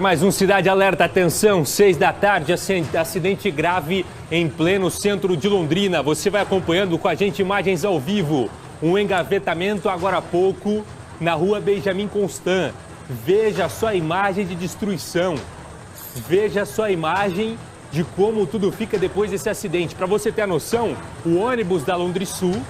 Mais um Cidade Alerta, atenção, 6 da tarde, acidente grave em pleno centro de Londrina. Você vai acompanhando com a gente imagens ao vivo. Um engavetamento agora há pouco na rua Benjamin Constant. Veja só a imagem de destruição. Veja só a imagem de como tudo fica depois desse acidente. Para você ter a noção, o ônibus da Londrisul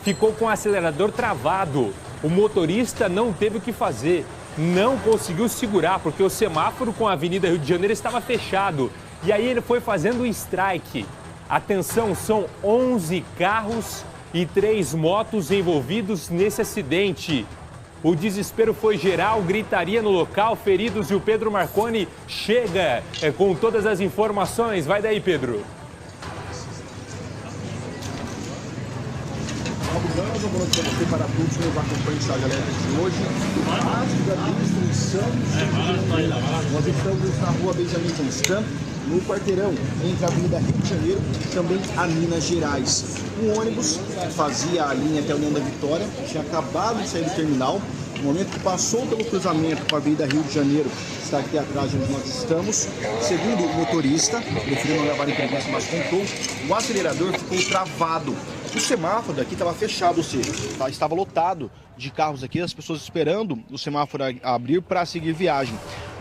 ficou com o acelerador travado. O motorista não teve o que fazer. Não conseguiu segurar, porque o semáforo com a Avenida Rio de Janeiro estava fechado. E aí ele foi fazendo um strike. Atenção, são 11 carros e 3 motos envolvidos nesse acidente. O desespero foi geral, gritaria no local, feridos, e o Pedro Marconi chega com todas as informações. Vai daí, Pedro. Boa noite para você, para todos que nos acompanham no Cidade Alerta de hoje. A da destruição do centro de Londrina. Nós estamos na rua Benjamin Constant, no quarteirão, entre a Avenida Rio de Janeiro e também a Minas Gerais. Um ônibus que fazia a linha até a União da Vitória tinha acabado de sair do terminal. No momento que passou pelo cruzamento com a Avenida Rio de Janeiro, está aqui atrás de onde nós estamos. Segundo o motorista, preferiu não levar entrevista, mas contou, o acelerador ficou travado. O semáforo daqui estava fechado, ou seja, estava lotado de carros aqui, as pessoas esperando o semáforo abrir para seguir viagem.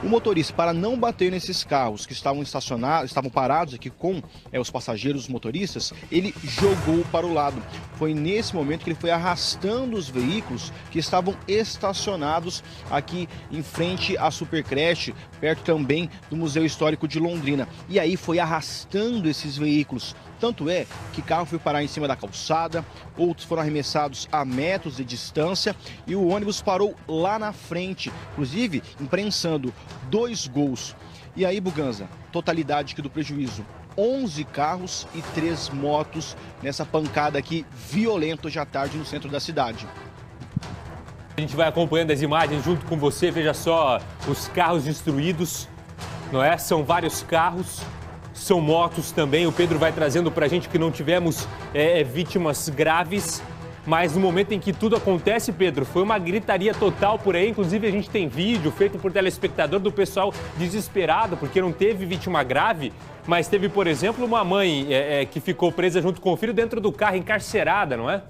O motorista, para não bater nesses carros que estavam estacionados, estavam parados aqui com os passageiros, os motoristas, ele jogou para o lado. Foi nesse momento que ele foi arrastando os veículos que estavam estacionados aqui em frente à Supercreche, perto também do Museu Histórico de Londrina. E aí foi arrastando esses veículos. Tanto é que carro foi parar em cima da calçada, outros foram arremessados a metros de distância e o ônibus parou lá na frente, inclusive imprensando 2 gols. E aí, Buganza, totalidade aqui do prejuízo: 11 carros e 3 motos nessa pancada aqui violenta hoje à tarde no centro da cidade. A gente vai acompanhando as imagens junto com você. Veja só os carros destruídos, não é? São vários carros. São motos também. O Pedro vai trazendo para a gente que não tivemos vítimas graves. Mas no momento em que tudo acontece, Pedro, foi uma gritaria total por aí. Inclusive, a gente tem vídeo feito por telespectador do pessoal desesperado, porque não teve vítima grave. Mas teve, por exemplo, uma mãe que ficou presa junto com o filho dentro do carro, encarcerada, não é?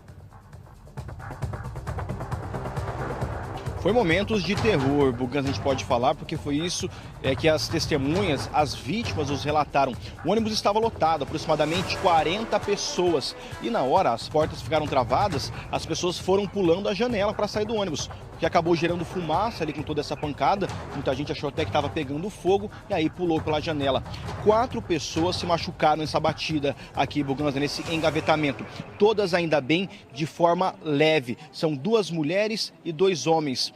Foi momentos de terror, Buganza, a gente pode falar, porque foi isso que as testemunhas, as vítimas, nos relataram. O ônibus estava lotado, aproximadamente 40 pessoas. E na hora, as portas ficaram travadas, as pessoas foram pulando a janela para sair do ônibus, que acabou gerando fumaça ali com toda essa pancada. Muita gente achou até que estava pegando fogo e aí pulou pela janela. 4 pessoas se machucaram nessa batida aqui, Buganza, nesse engavetamento. Todas, ainda bem, de forma leve. São 2 mulheres e 2 homens.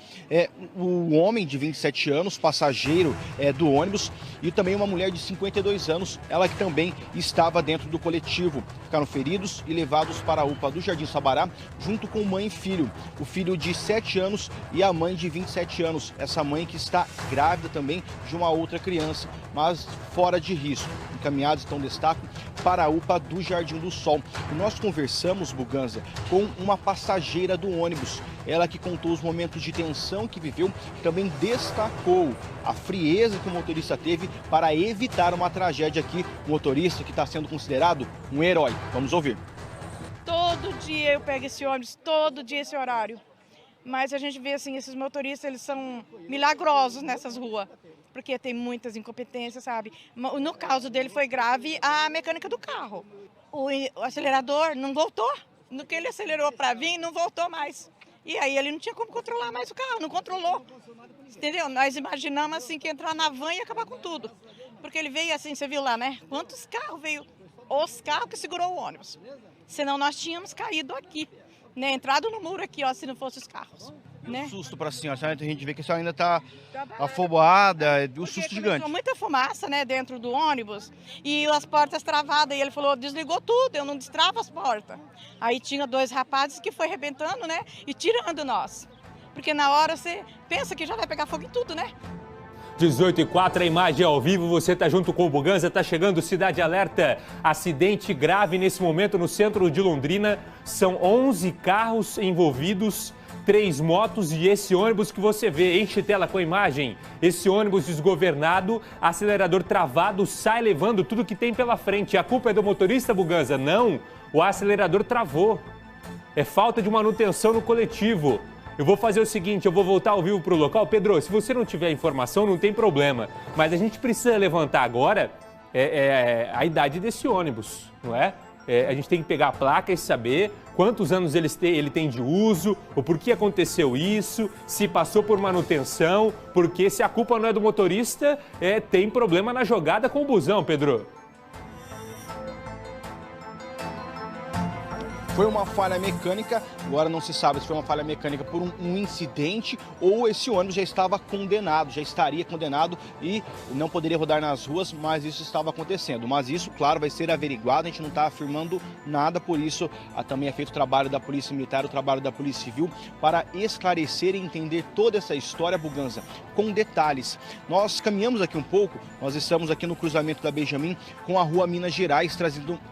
O homem de 27 anos, passageiro do ônibus, e também uma mulher de 52 anos, ela que também estava dentro do coletivo. Ficaram feridos e levados para a UPA do Jardim Sabará, junto com mãe e filho. O filho de 7 anos e a mãe de 27 anos. Essa mãe que está grávida também de uma outra criança, mas fora de risco. Encaminhados, então, destaco para a UPA do Jardim do Sol. E nós conversamos, Buganza, com uma passageira do ônibus. Ela que contou os momentos de tensão que viveu, também destacou a frieza que o motorista teve para evitar uma tragédia aqui. O motorista que está sendo considerado um herói. Vamos ouvir. Todo dia eu pego esse ônibus, todo dia esse horário. Mas a gente vê assim, esses motoristas, eles são milagrosos nessas ruas, porque tem muitas incompetências, sabe? No caso dele foi grave a mecânica do carro. O acelerador não voltou, no que ele acelerou para vir, não voltou mais. E aí ele não tinha como controlar mais o carro, não controlou. Entendeu? Nós imaginamos assim que entrar na van e acabar com tudo. Porque ele veio assim, você viu lá, né? Quantos carros veio? Os carros que segurou o ônibus. Senão nós tínhamos caído aqui, né? Entrado no muro aqui, ó, se não fosse os carros. Né? Um susto para a senhora, a gente vê que a senhora ainda está afoboada, um susto gigante. Muita fumaça, né, dentro do ônibus e as portas travadas, e ele falou, desligou tudo, eu não destravo as portas. Aí tinha 2 rapazes que foi arrebentando, né, e tirando nós. Porque na hora você pensa que já vai pegar fogo em tudo, né? 18h04, a imagem ao vivo, você está junto com o Buganza, está chegando Cidade Alerta. Acidente grave nesse momento no centro de Londrina, são 11 carros envolvidos, 3 motos e esse ônibus que você vê, enche tela com a imagem. Esse ônibus desgovernado, acelerador travado, sai levando tudo que tem pela frente. A culpa é do motorista, Buganza? Não, o acelerador travou. É falta de manutenção no coletivo. Eu vou fazer o seguinte, eu vou voltar ao vivo para o local. Pedro, se você não tiver informação, não tem problema. Mas a gente precisa levantar agora a idade desse ônibus, não é? A gente tem que pegar a placa e saber quantos anos ele tem de uso, o porquê aconteceu isso, se passou por manutenção, porque se a culpa não é do motorista, tem problema na jogada com o busão, Pedro. Foi uma falha mecânica, agora não se sabe se foi uma falha mecânica por um incidente ou esse ônibus já estava condenado, já estaria condenado e não poderia rodar nas ruas, mas isso estava acontecendo. Mas isso, claro, vai ser averiguado, a gente não está afirmando nada, por isso também é feito o trabalho da Polícia Militar, o trabalho da Polícia Civil, para esclarecer e entender toda essa história, Buganza, com detalhes. Nós caminhamos aqui um pouco, nós estamos aqui no cruzamento da Benjamin com a rua Minas Gerais,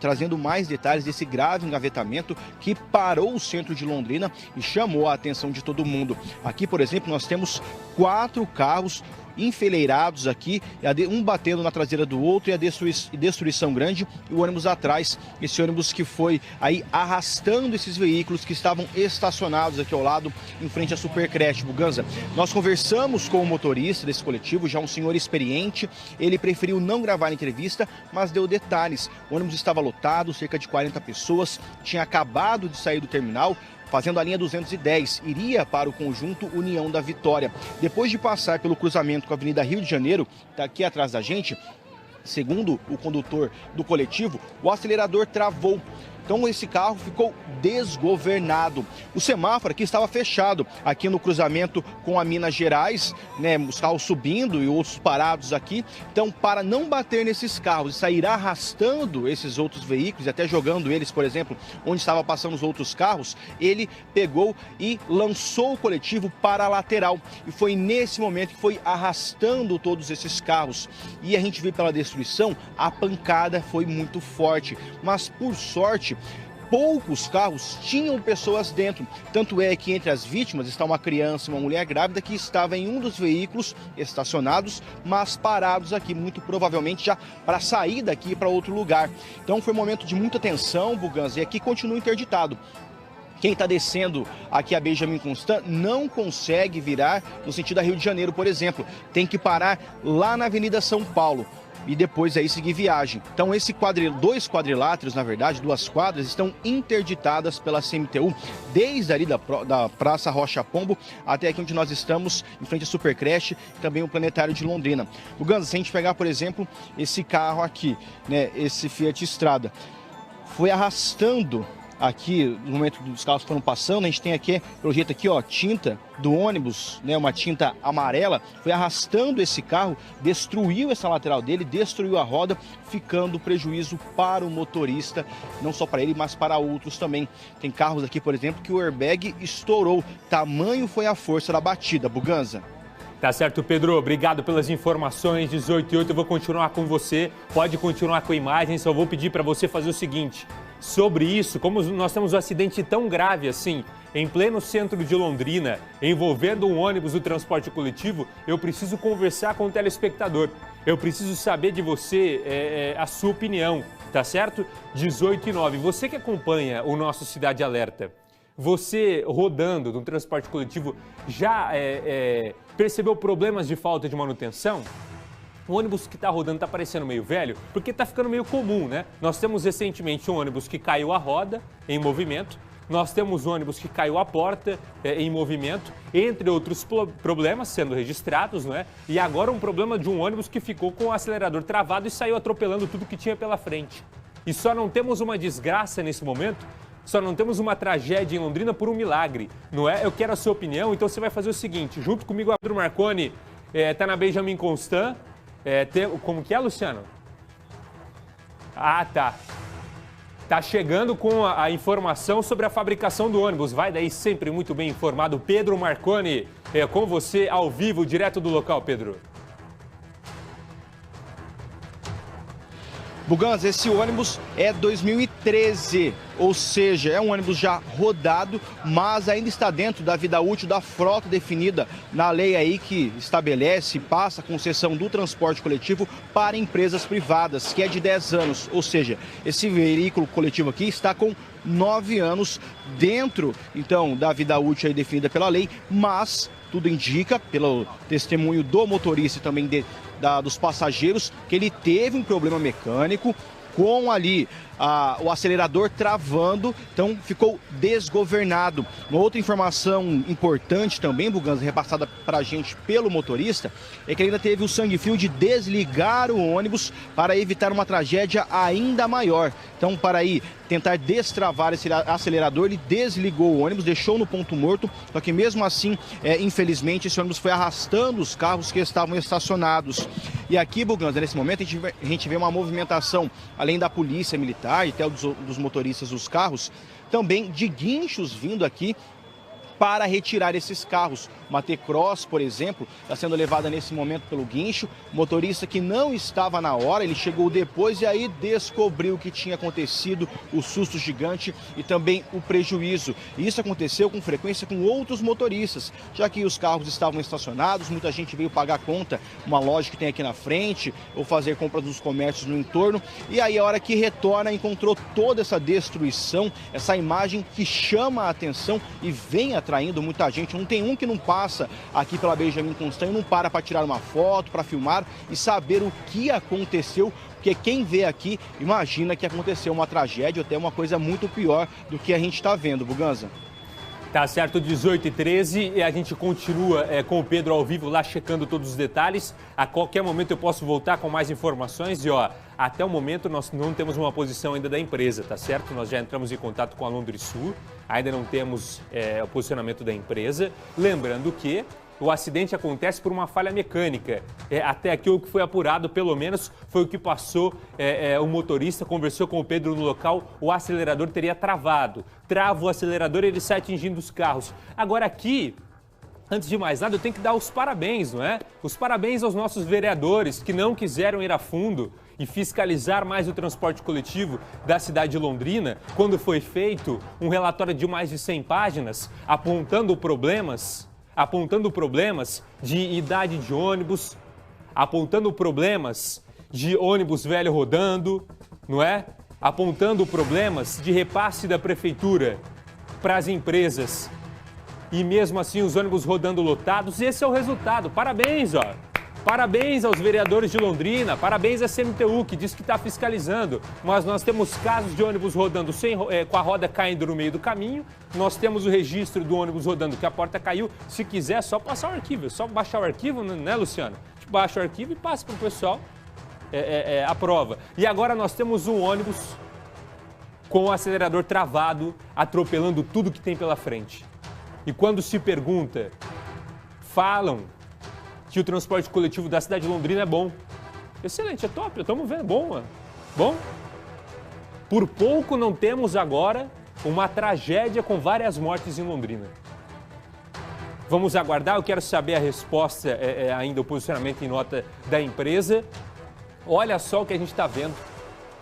trazendo mais detalhes desse grave engavetamento que parou o centro de Londrina e chamou a atenção de todo mundo. Aqui, por exemplo, nós temos 4 carros enfileirados aqui, um batendo na traseira do outro e a destruição grande, e o ônibus atrás, esse ônibus que foi aí arrastando esses veículos que estavam estacionados aqui ao lado, em frente à Supercreche, Buganza. Nós conversamos com o motorista desse coletivo, já um senhor experiente, ele preferiu não gravar a entrevista, mas deu detalhes. O ônibus estava lotado, cerca de 40 pessoas, tinha acabado de sair do terminal, fazendo a linha 210, iria para o conjunto União da Vitória. Depois de passar pelo cruzamento com a Avenida Rio de Janeiro, está aqui atrás da gente, segundo o condutor do coletivo, o acelerador travou. Então esse carro ficou desgovernado. O semáforo aqui estava fechado, aqui no cruzamento com a Minas Gerais, né, os carros subindo e outros parados aqui. Então, para não bater nesses carros e sair arrastando esses outros veículos e até jogando eles, por exemplo, onde estava passando os outros carros, ele pegou e lançou o coletivo para a lateral. E foi nesse momento que foi arrastando todos esses carros. E a gente viu pela destruição, a pancada foi muito forte. Mas, por sorte, poucos carros tinham pessoas dentro. Tanto é que entre as vítimas está uma criança e uma mulher grávida que estava em um dos veículos estacionados, mas parados aqui, muito provavelmente já para sair daqui para outro lugar. Então foi um momento de muita tensão, Buganza, e aqui continua interditado. Quem está descendo aqui a Benjamin Constant não consegue virar no sentido da Rio de Janeiro, por exemplo. Tem que parar lá na Avenida São Paulo e depois aí seguir viagem. Então dois quadriláteros, na verdade, 2 quadras, estão interditadas pela CMTU, desde ali da Praça Rocha Pombo até aqui onde nós estamos, em frente à Supercreche e também o Planetário de Londrina. Buganza, se a gente pegar, por exemplo, esse carro aqui, né, esse Fiat Strada, foi arrastando aqui, no momento dos carros foram passando, a gente tem aqui, pelo jeito aqui, ó, tinta do ônibus, né, uma tinta amarela, foi arrastando esse carro, destruiu essa lateral dele, destruiu a roda, ficando prejuízo para o motorista, não só para ele, mas para outros também. Tem carros aqui, por exemplo, que o airbag estourou, tamanho foi a força da batida, Buganza. Tá certo, Pedro. Obrigado pelas informações. 18h08, eu vou continuar com você. Pode continuar com a imagem, só vou pedir para você fazer o seguinte. Sobre isso, como nós temos um acidente tão grave assim, em pleno centro de Londrina, envolvendo um ônibus do transporte coletivo, eu preciso conversar com o telespectador. Eu preciso saber de você a sua opinião, tá certo? 18h09. Você que acompanha o nosso Cidade Alerta, você rodando no transporte coletivo já percebeu problemas de falta de manutenção? O ônibus que está rodando está parecendo meio velho, porque está ficando meio comum, né? Nós temos recentemente um ônibus que caiu a roda em movimento, nós temos um ônibus que caiu a porta em movimento, entre outros problemas sendo registrados, não é? E agora um problema de um ônibus que ficou com o acelerador travado e saiu atropelando tudo que tinha pela frente. E só não temos uma desgraça nesse momento, só não temos uma tragédia em Londrina por um milagre, não é? Eu quero a sua opinião, então você vai fazer o seguinte, junto comigo, Pedro Marconi, está na Benjamin Constant. Como que é, Luciano? Ah, tá. Tá chegando com a informação sobre a fabricação do ônibus. Vai daí sempre muito bem informado. Pedro Marconi, com você ao vivo, direto do local, Pedro. Buganza, esse ônibus é 2013. ou seja, é um ônibus já rodado, mas ainda está dentro da vida útil da frota definida na lei aí que estabelece e passa a concessão do transporte coletivo para empresas privadas, que é de 10 anos, ou seja, esse veículo coletivo aqui está com 9 anos dentro, então, da vida útil aí definida pela lei, mas tudo indica, pelo testemunho do motorista e também dos passageiros, que ele teve um problema mecânico com ali o acelerador travando, então ficou desgovernado. Uma outra informação importante também, Buganza, repassada para a gente pelo motorista, é que ele ainda teve o sangue frio de desligar o ônibus para evitar uma tragédia ainda maior. Então, para aí tentar destravar esse acelerador, ele desligou o ônibus, deixou no ponto morto, só que mesmo assim, infelizmente, esse ônibus foi arrastando os carros que estavam estacionados. E aqui, Buganza, nesse momento, a gente vê uma movimentação, além da polícia militar, e até dos motoristas dos carros, também de guinchos vindo aqui para retirar esses carros. Uma T-Cross, por exemplo, está sendo levada nesse momento pelo guincho. O motorista que não estava na hora, ele chegou depois e aí descobriu o que tinha acontecido, o susto gigante e também o prejuízo. E isso aconteceu com frequência com outros motoristas, já que os carros estavam estacionados, muita gente veio pagar a conta, uma loja que tem aqui na frente, ou fazer compras nos comércios no entorno. E aí a hora que retorna, encontrou toda essa destruição, essa imagem que chama a atenção e vem atraindo muita gente. Não tem um que não passa aqui pela Benjamin Constant e não para tirar uma foto, para filmar e saber o que aconteceu, porque quem vê aqui imagina que aconteceu uma tragédia ou até uma coisa muito pior do que a gente está vendo, Buganza. Tá certo, 18h13, e a gente continua com o Pedro ao vivo lá checando todos os detalhes. A qualquer momento eu posso voltar com mais informações e até o momento nós não temos uma posição ainda da empresa, tá certo? Nós já entramos em contato com a Londrisul, ainda não temos o posicionamento da empresa. Lembrando que o acidente acontece por uma falha mecânica. Até aqui o que foi apurado, pelo menos, foi o que passou. O motorista conversou com o Pedro no local, o acelerador teria travado. Trava o acelerador e ele sai atingindo os carros. Agora aqui, antes de mais nada, eu tenho que dar os parabéns, não é? Os parabéns aos nossos vereadores que não quiseram ir a fundo e fiscalizar mais o transporte coletivo da cidade de Londrina, quando foi feito um relatório de mais de 100 páginas, apontando problemas de idade de ônibus, apontando problemas de ônibus velho rodando, não é? Apontando problemas de repasse da prefeitura para as empresas e mesmo assim os ônibus rodando lotados. Esse é o resultado. Parabéns, Parabéns aos vereadores de Londrina, parabéns à CMTU, que diz que está fiscalizando, mas nós temos casos de ônibus rodando com a roda caindo no meio do caminho, nós temos o registro do ônibus rodando que a porta caiu. Se quiser, é só passar o arquivo, é só baixar o arquivo, né, Luciano? A gente baixa o arquivo e passa para o pessoal a prova. E agora nós temos um ônibus com o acelerador travado, atropelando tudo que tem pela frente. E quando se pergunta, falam que o transporte coletivo da cidade de Londrina é bom. Excelente, é top, estamos vendo, bom. Por pouco não temos agora uma tragédia com várias mortes em Londrina. Vamos aguardar, eu quero saber a resposta, ainda o posicionamento em nota da empresa. Olha só o que a gente está vendo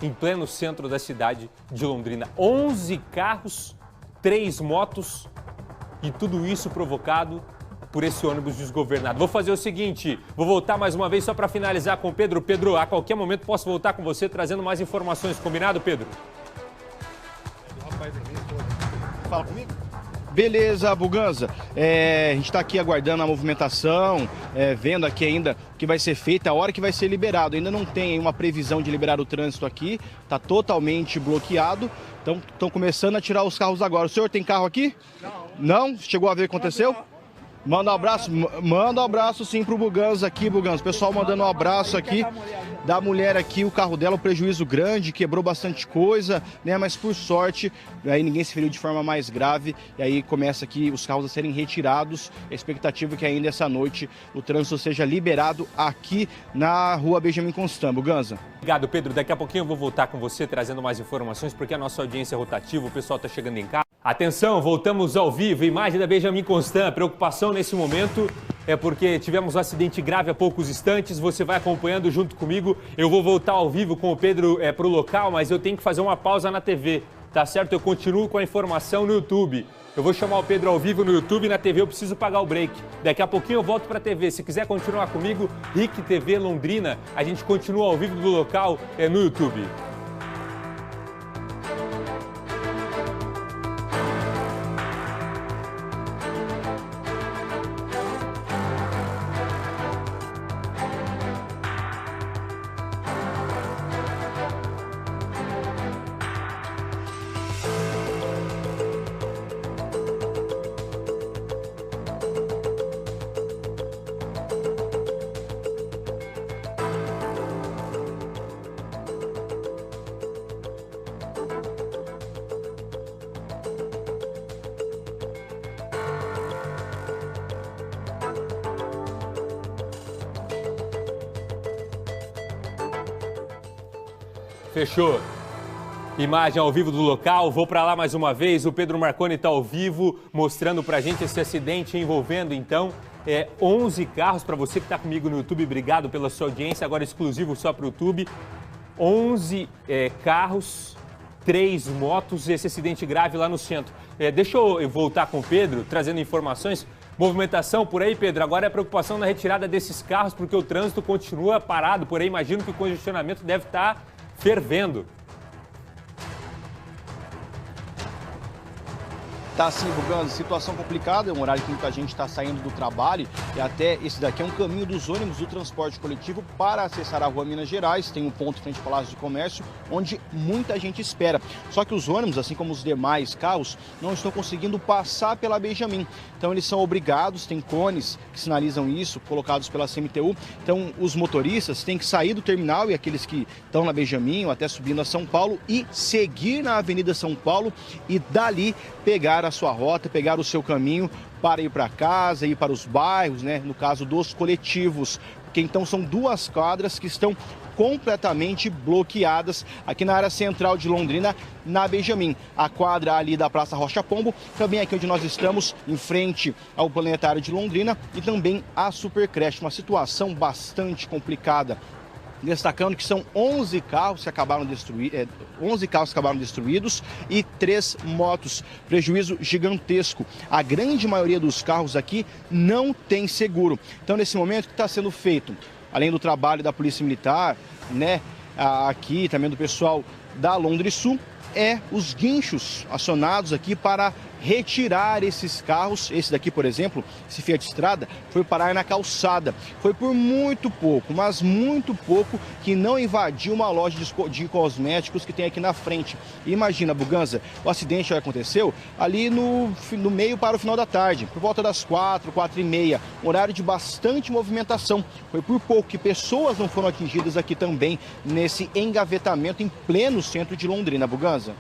em pleno centro da cidade de Londrina. 11 carros, 3 motos e tudo isso provocado por esse ônibus desgovernado. Vou fazer o seguinte, vou voltar mais uma vez só para finalizar com o Pedro. Pedro, a qualquer momento posso voltar com você trazendo mais informações. Combinado, Pedro? Fala comigo. Beleza, Buganza. A gente está aqui aguardando a movimentação, vendo aqui ainda o que vai ser feito, a hora que vai ser liberado. Ainda não tem uma previsão de liberar o trânsito aqui, está totalmente bloqueado. Então, estão começando a tirar os carros agora. O senhor tem carro aqui? Não. Não? Chegou a ver o que aconteceu? Manda um abraço sim pro Buganza aqui, Buganza. O pessoal mandando um abraço aqui da mulher aqui, o carro dela, um prejuízo grande, quebrou bastante coisa, né? Mas por sorte, aí ninguém se feriu de forma mais grave. E aí começa aqui os carros a serem retirados. A expectativa é que ainda essa noite o trânsito seja liberado aqui na rua Benjamin Constant, Buganza. Obrigado, Pedro. Daqui a pouquinho eu vou voltar com você trazendo mais informações, porque a nossa audiência é rotativa, o pessoal está chegando em casa. Atenção, voltamos ao vivo, imagem da Benjamin Constant. Preocupação nesse momento é porque tivemos um acidente grave há poucos instantes. Você vai acompanhando junto comigo. Eu vou voltar ao vivo com o Pedro para o local, mas eu tenho que fazer uma pausa na TV. tá certo? Eu continuo com a informação no YouTube. Eu vou chamar o Pedro ao vivo no YouTube e na TV eu preciso pagar o break. Daqui a pouquinho eu volto para a TV. Se quiser continuar comigo, RIC TV Londrina, a gente continua ao vivo do local no YouTube. Fechou. Imagem ao vivo do local, vou para lá mais uma vez, o Pedro Marconi está ao vivo, mostrando para a gente esse acidente envolvendo, então, 11 carros. Para você que está comigo no YouTube, obrigado pela sua audiência, agora exclusivo só para o YouTube. 11 carros, 3 motos, esse acidente grave lá no centro. Deixa eu voltar com o Pedro, trazendo informações. Movimentação por aí, Pedro, agora é preocupação na retirada desses carros, porque o trânsito continua parado por aí, imagino que o congestionamento deve estar fervendo. Tá sim, Buganza, situação complicada, é um horário que muita gente está saindo do trabalho e até esse daqui é um caminho dos ônibus do transporte coletivo para acessar a rua Minas Gerais, tem um ponto frente ao Palácio de Comércio, onde muita gente espera. Só que os ônibus, assim como os demais carros, não estão conseguindo passar pela Benjamin. Então eles são obrigados, tem cones que sinalizam isso, colocados pela CMTU. Então os motoristas têm que sair do terminal e aqueles que estão na Benjamin ou até subindo a São Paulo e seguir na Avenida São Paulo e dali pegar a sua rota, pegar o seu caminho para ir para casa, ir para os bairros, né? No caso dos coletivos, porque então são 2 quadras que estão completamente bloqueadas aqui na área central de Londrina, na Benjamin. A quadra ali da Praça Rocha Pombo, também aqui onde nós estamos, em frente ao Planetário de Londrina e também a Supercreche. Uma situação bastante complicada. Destacando que são 11 carros que acabaram destruídos e 3 motos. Prejuízo gigantesco. A grande maioria dos carros aqui não tem seguro. Então, nesse momento, o que está sendo feito? Além do trabalho da Polícia Militar, né, aqui também do pessoal da Londrisul, os guinchos acionados aqui para retirar esses carros. Esse daqui, por exemplo, esse Fiat Strada, foi parar na calçada. Foi por muito pouco, mas muito pouco, que não invadiu uma loja de cosméticos que tem aqui na frente. E imagina, Buganza, o acidente aconteceu ali no meio para o final da tarde, por volta das 4, 4h30, horário de bastante movimentação. Foi por pouco que pessoas não foram atingidas aqui também, nesse engavetamento em pleno centro de Londrina, Buganza.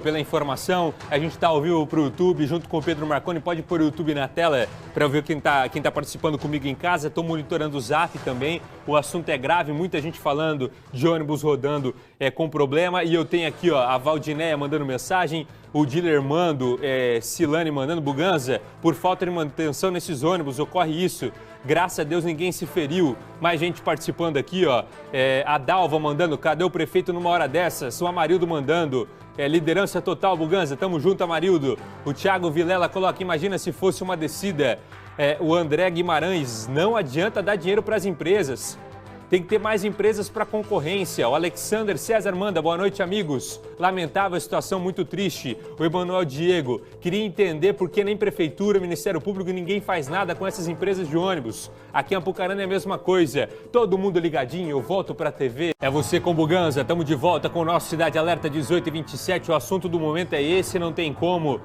Pela informação, a gente está ao vivo para o YouTube, junto com o Pedro Marconi. Pode pôr o YouTube na tela para eu ver quem tá participando comigo em casa. Estou monitorando o Zap também. O assunto é grave, muita gente falando de ônibus rodando com problema. E eu tenho aqui a Valdinéia mandando mensagem, o dealer Mando, Silane mandando: Buganza, por falta de manutenção nesses ônibus, ocorre isso. Graças a Deus ninguém se feriu. Mais gente participando aqui, a Dalva mandando: cadê o prefeito numa hora dessas? O Amarildo mandando: liderança total, Buganza, tamo junto, Amarildo. O Thiago Vilela coloca: imagina se fosse uma descida. O André Guimarães: não adianta dar dinheiro para as empresas. Tem que ter mais empresas para concorrência. O Alexander César manda: boa noite, amigos. Lamentável a situação, muito triste. O Emanuel Diego: queria entender por que nem Prefeitura, Ministério Público, ninguém faz nada com essas empresas de ônibus. Aqui em Apucarana é a mesma coisa. Todo mundo ligadinho, eu volto para a TV. É você com Buganza, estamos de volta com o nosso Cidade Alerta 18h27. O assunto do momento é esse, não tem como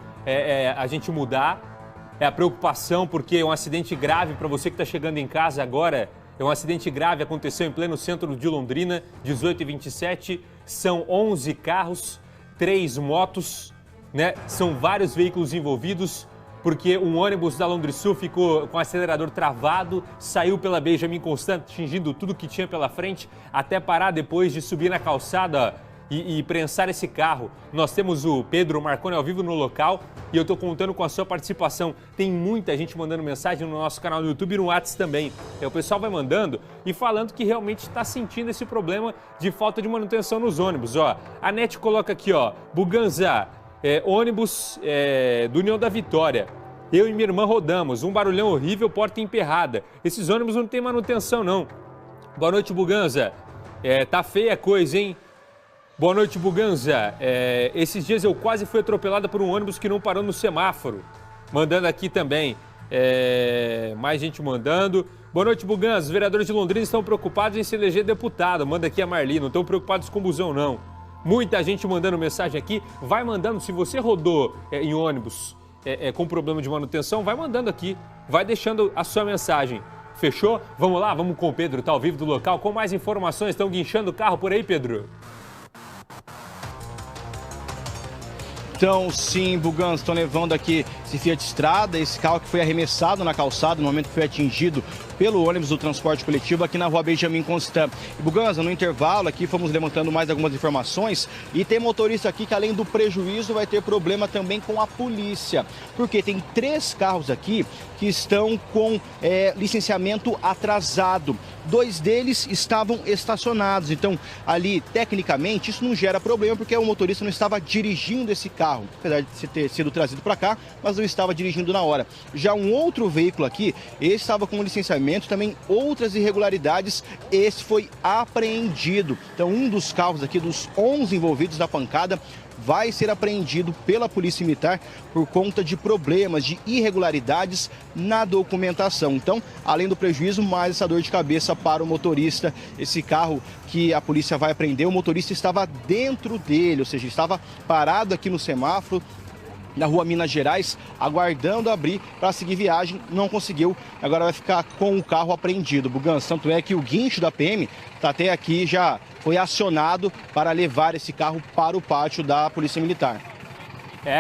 a gente mudar. É a preocupação, porque é um acidente grave para você que está chegando em casa agora. É um acidente grave, aconteceu em pleno centro de Londrina, 18h27. São 11 carros, 3 motos, né? São vários veículos envolvidos, porque um ônibus da Londrisul ficou com o acelerador travado, saiu pela Benjamin Constant, atingindo tudo que tinha pela frente, até parar depois de subir na calçada e prensar esse carro. Nós temos o Pedro Marconi ao vivo no local e eu estou contando com a sua participação. Tem muita gente mandando mensagem no nosso canal no YouTube e no WhatsApp também. O pessoal vai mandando e falando que realmente está sentindo esse problema de falta de manutenção nos ônibus. Ó, a NET coloca aqui, ó, Buganza, ônibus do União da Vitória. Eu e minha irmã rodamos, um barulhão horrível, porta emperrada. Esses ônibus não tem manutenção, não. Boa noite, Buganza. Tá feia a coisa, hein? Boa noite, Buganza. Esses dias eu quase fui atropelada por um ônibus que não parou no semáforo. Mandando aqui também. Mais gente mandando. Boa noite, Buganza. Os vereadores de Londrina estão preocupados em se eleger deputado. Manda aqui a Marli. Não estão preocupados com o busão, não. Muita gente mandando mensagem aqui. Vai mandando. Se você rodou em ônibus com problema de manutenção, vai mandando aqui. Vai deixando a sua mensagem. Fechou? Vamos lá, vamos com o Pedro, tá ao vivo do local. Com mais informações, estão guinchando o carro por aí, Pedro? Então, sim, Buganza, estão levando aqui esse Fiat Strada, esse carro que foi arremessado na calçada no momento que foi atingido pelo ônibus do transporte coletivo aqui na rua Benjamin Constant. E, Buganza, no intervalo aqui fomos levantando mais algumas informações e tem motorista aqui que, além do prejuízo, vai ter problema também com a polícia. Porque tem 3 carros aqui que estão com licenciamento atrasado. 2 deles estavam estacionados. Então, ali, tecnicamente, isso não gera problema porque o motorista não estava dirigindo esse carro, apesar de ter sido trazido para cá, mas não estava dirigindo na hora. Já um outro veículo aqui, esse estava com licenciamento, também outras irregularidades, esse foi apreendido. Então, um dos carros aqui, dos 11 envolvidos na pancada, vai ser apreendido pela Polícia Militar por conta de problemas, de irregularidades na documentação. Então, além do prejuízo, mais essa dor de cabeça para o motorista. Esse carro que a polícia vai apreender, o motorista estava dentro dele, ou seja, estava parado aqui no semáforo, na rua Minas Gerais, aguardando abrir para seguir viagem, não conseguiu, agora vai ficar com o carro apreendido, Buganza. Tanto é que o guincho da PM está até aqui, já foi acionado para levar esse carro para o pátio da Polícia Militar.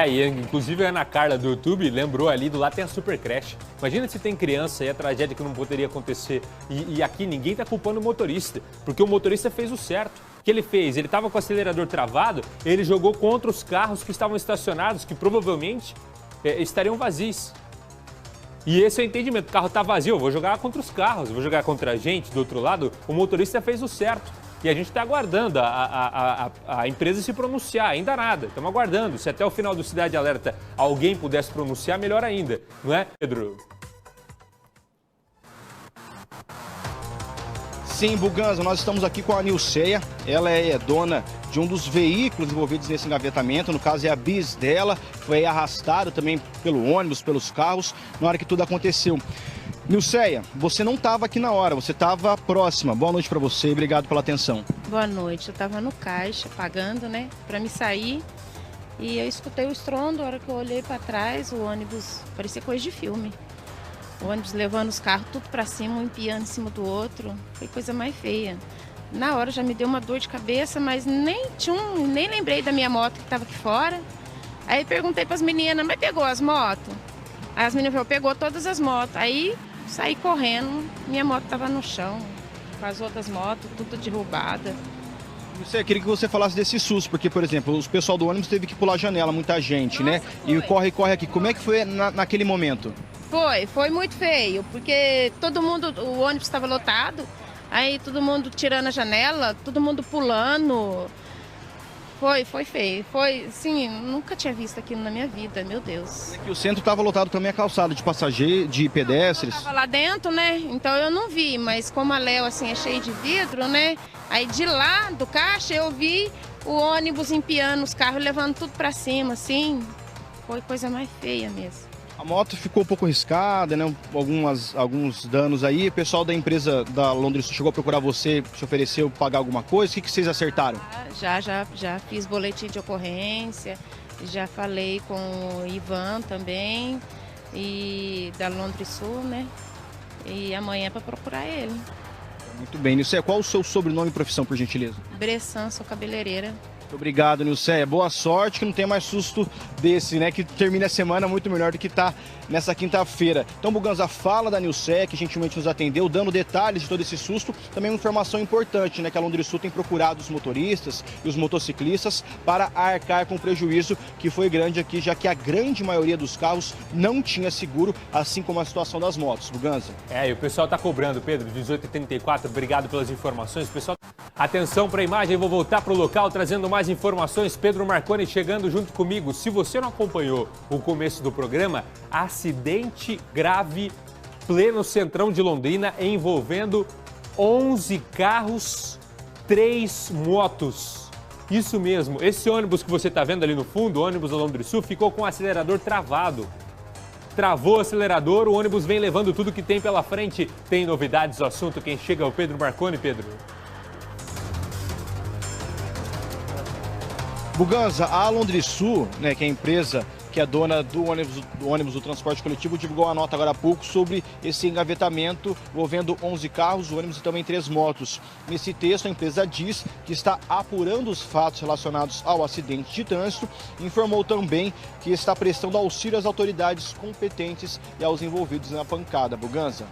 E inclusive a Ana Carla do YouTube lembrou ali, do lado tem a Super Creche. Imagina se tem criança e a tragédia que não poderia acontecer. E aqui ninguém está culpando o motorista, porque o motorista fez o certo. O que ele fez? Ele estava com o acelerador travado, ele jogou contra os carros que estavam estacionados, que provavelmente estariam vazios. E esse é o entendimento, o carro está vazio, eu vou jogar contra os carros, vou jogar contra a gente do outro lado. O motorista fez o certo. E a gente está aguardando a empresa se pronunciar, ainda nada. Estamos aguardando. Se até o final do Cidade Alerta alguém pudesse pronunciar, melhor ainda. Não é, Pedro? Sim, Buganza, nós estamos aqui com a Nilceia. Ela é dona de um dos veículos envolvidos nesse engavetamento. No caso, é a bis dela. Foi arrastado também pelo ônibus, pelos carros, na hora que tudo aconteceu. Nilceia, você não estava aqui na hora, você estava próxima. Boa noite para você e obrigado pela atenção. Boa noite, eu estava no caixa, pagando, né, para me sair. E eu escutei o estrondo, a hora que eu olhei para trás, o ônibus, parecia coisa de filme. O ônibus levando os carros tudo para cima, um empiando em cima do outro. Foi coisa mais feia. Na hora já me deu uma dor de cabeça, mas nem lembrei da minha moto que estava aqui fora. Aí perguntei para as meninas, mas pegou as motos? Aí as meninas falaram, pegou todas as motos. Aí saí correndo, minha moto estava no chão, com as outras motos, tudo derrubada. Eu queria que você falasse desse susto, porque, por exemplo, o pessoal do ônibus teve que pular a janela, muita gente, né? Foi. E corre aqui. Como é que foi naquele momento? Foi muito feio, porque todo mundo, o ônibus estava lotado, aí todo mundo tirando a janela, todo mundo pulando. Foi feio, sim, nunca tinha visto aquilo na minha vida, meu Deus. É que o centro estava lotado também, a calçada de passageiros, de pedestres. Eu estava lá dentro, né, então eu não vi, mas como a Léo, assim, é cheia de vidro, né, aí de lá do caixa eu vi o ônibus empiando os carros, levando tudo para cima, assim, foi coisa mais feia mesmo. A moto ficou um pouco arriscada, né? Alguns danos aí. O pessoal da empresa da Londrina chegou a procurar você, se ofereceu pagar alguma coisa. O que vocês acertaram? Já fiz boletim de ocorrência, já falei com o Ivan também, e da Londrina Sul, né? E amanhã é para procurar ele. Muito bem. Nilceia, qual o seu sobrenome e profissão, por gentileza? Bressan, sou cabeleireira. Muito obrigado, Nilceia. Boa sorte, que não tem mais susto desse, né? Que termine a semana muito melhor do que tá nessa quinta-feira. Então, Buganza, fala da Nilceia, que gentilmente nos atendeu, dando detalhes de todo esse susto. Também uma informação importante, né? Que a Londrisul tem procurado os motoristas e os motociclistas para arcar com o prejuízo que foi grande aqui, já que a grande maioria dos carros não tinha seguro, assim como a situação das motos. Buganza. E o pessoal tá cobrando, Pedro, 18h34. Obrigado pelas informações. Pessoal, atenção para a imagem, vou voltar para o local trazendo mais informações. Pedro Marconi chegando junto comigo. Se você não acompanhou o começo do programa, acidente grave pleno centrão de Londrina envolvendo 11 carros, 3 motos. Isso mesmo, esse ônibus que você está vendo ali no fundo, o ônibus da Londrisul, ficou com o acelerador travado. Travou o acelerador, o ônibus vem levando tudo que tem pela frente. Tem novidades do assunto, quem chega é o Pedro Marconi. Pedro. Buganza, a Londrisul, né, que é a empresa que é dona do ônibus do transporte coletivo, divulgou uma nota agora há pouco sobre esse engavetamento envolvendo 11 carros, ônibus e também 3 motos. Nesse texto, a empresa diz que está apurando os fatos relacionados ao acidente de trânsito e informou também que está prestando auxílio às autoridades competentes e aos envolvidos na pancada. Buganza.